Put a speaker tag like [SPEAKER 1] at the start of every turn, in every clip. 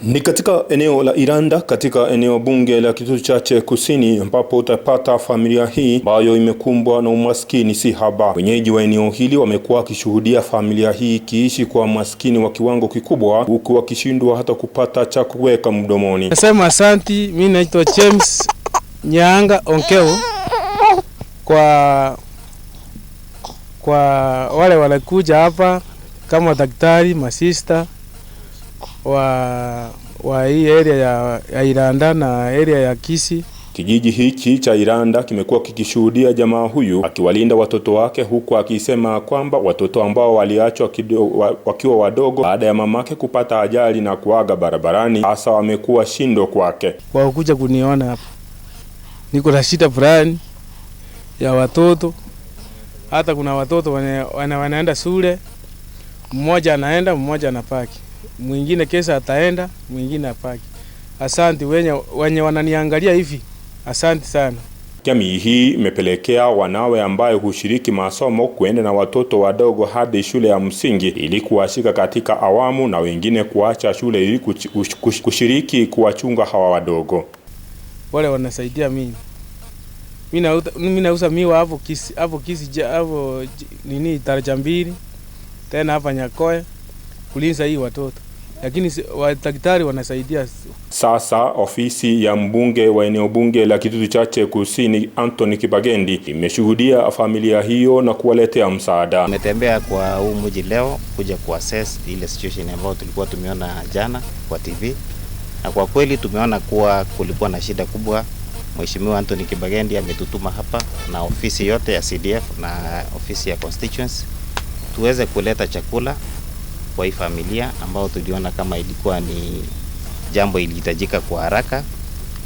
[SPEAKER 1] Ni katika eneo la Iranda, katika eneo bunge la Kitutu Chache Kusini, ambapo utapata familia hii ambayo imekumbwa na umaskini si haba. Wenyeji wa eneo hili wamekuwa wakishuhudia familia hii ikiishi kwa maskini wa kiwango kikubwa, huku wakishindwa hata kupata cha kuweka mdomoni.
[SPEAKER 2] Nasema asanti, mimi naitwa James Nyanga Onkeo kwa wale wanakuja hapa kama daktari, masista wa hii area ya Iranda na area ya Kisi.
[SPEAKER 1] Kijiji hiki cha Iranda kimekuwa kikishuhudia jamaa huyu akiwalinda watoto wake, huku akisema kwamba watoto ambao waliachwa wakiwa wadogo baada ya mamake kupata ajali na kuaga barabarani hasa wamekuwa shindo kwake.
[SPEAKER 2] Kwa kuja kuniona hapa niko na shida fulani ya watoto, hata kuna watoto wanaenda shule, mmoja anaenda mmoja anapaki, mwingine kesa ataenda mwingine apaki. Asante wenye wananiangalia hivi, asante sana.
[SPEAKER 1] Jamii hii imepelekea wanawe ambaye hushiriki masomo kuenda na watoto wadogo hadi shule ya msingi ili kuwashika katika awamu, na wengine kuacha shule ili kushiriki kuwachunga hawa wadogo.
[SPEAKER 2] Wale wanasaidia mimi. Mimi nauza miwa hapo Kisi hapo nini daraja 2 tena hapa Nyakoe kulinza hii watoto, lakini daktari wanasaidia.
[SPEAKER 1] Sasa ofisi ya mbunge wa eneo bunge la Kitutu Chache Kusini Anthony Kibagendi imeshuhudia familia hiyo na kuwaletea msaada.
[SPEAKER 3] Tumetembea kwa huu mji leo kuja kuassess ile situation ambayo tulikuwa tumeona jana kwa TV, na kwa kweli tumeona kuwa kulikuwa na shida kubwa. Mheshimiwa Anthony Kibagendi ametutuma hapa na ofisi yote ya CDF na ofisi ya constituency tuweze kuleta chakula kwa hii familia ambao tuliona kama ilikuwa ni jambo ilihitajika kwa haraka.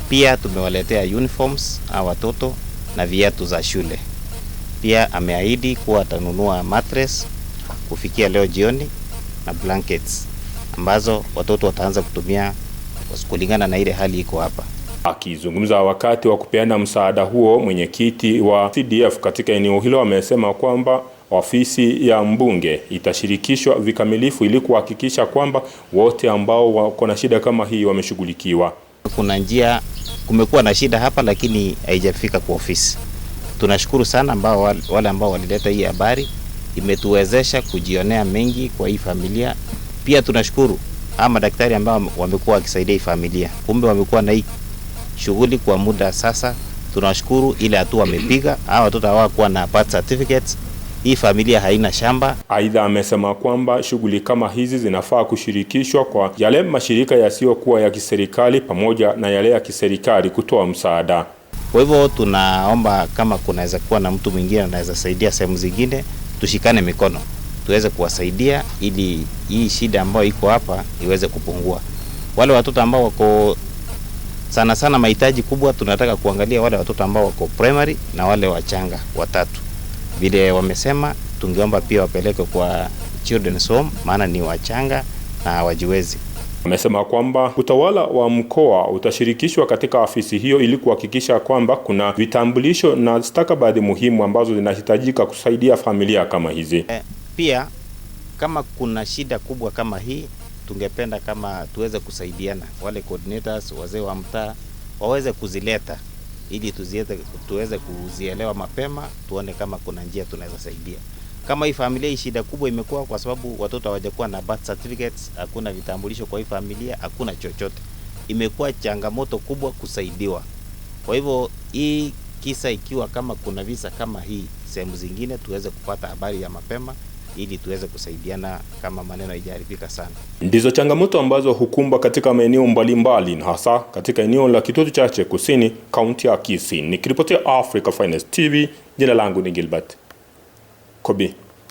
[SPEAKER 3] Pia tumewaletea uniforms au watoto na viatu za shule. Pia ameahidi kuwa atanunua mattress kufikia leo jioni na blankets ambazo watoto wataanza kutumia kulingana na ile hali iko hapa.
[SPEAKER 1] Akizungumza wakati wa kupeana msaada huo, mwenyekiti wa CDF katika eneo hilo amesema kwamba ofisi ya mbunge itashirikishwa vikamilifu ili kuhakikisha kwamba wote ambao wako na shida kama hii wameshughulikiwa.
[SPEAKER 3] Kuna njia, kumekuwa na shida hapa lakini haijafika kwa ofisi. Tunashukuru sana wale ambao walileta hii habari, imetuwezesha kujionea mengi kwa hii familia. Pia tunashukuru madaktari ambao wamekuwa wakisaidia hii familia. Kumbe wamekuwa na hii shughuli kwa muda sasa. Tunashukuru ile hatua wamepiga. Watoto hawakuwa na birth certificates. Hii familia haina shamba.
[SPEAKER 1] Aidha amesema kwamba shughuli kama hizi zinafaa kushirikishwa kwa yale mashirika yasiyokuwa ya kiserikali pamoja na yale ya kiserikali kutoa msaada.
[SPEAKER 3] Kwa hivyo tunaomba kama kunaweza kuwa na mtu mwingine anaweza saidia sehemu zingine, tushikane mikono tuweze kuwasaidia ili hii shida ambayo iko hapa iweze kupungua. Wale watoto ambao wako sana mahitaji kubwa, tunataka kuangalia wale watoto ambao wako primary na wale wachanga watatu. Vile wamesema tungeomba pia wapeleke kwa children's home maana ni wachanga na hawajiwezi.
[SPEAKER 1] Amesema kwamba utawala wa mkoa utashirikishwa katika ofisi hiyo ili kuhakikisha kwamba kuna vitambulisho na stakabadhi muhimu ambazo zinahitajika kusaidia familia kama hizi.
[SPEAKER 3] Pia kama kuna shida kubwa kama hii, tungependa kama tuweze kusaidiana, wale coordinators, wazee wa mtaa waweze kuzileta ili tuweze kuzielewa mapema, tuone kama kuna njia tunaweza saidia. Kama hii familia hii shida kubwa imekuwa kwa sababu watoto hawajakuwa na birth certificates, hakuna vitambulisho kwa hii familia, hakuna chochote. Imekuwa changamoto kubwa kusaidiwa. Kwa hivyo hii kisa ikiwa kama kuna visa kama hii sehemu zingine, tuweze kupata habari ya mapema ili tuweze kusaidiana kama maneno haijaharibika sana.
[SPEAKER 1] Ndizo changamoto ambazo hukumba katika maeneo mbalimbali na hasa katika eneo la Kitutu Chache Kusini, kaunti ya Kisi. Nikiripotia Africa Finest TV, jina langu ni Gilbert Kobi.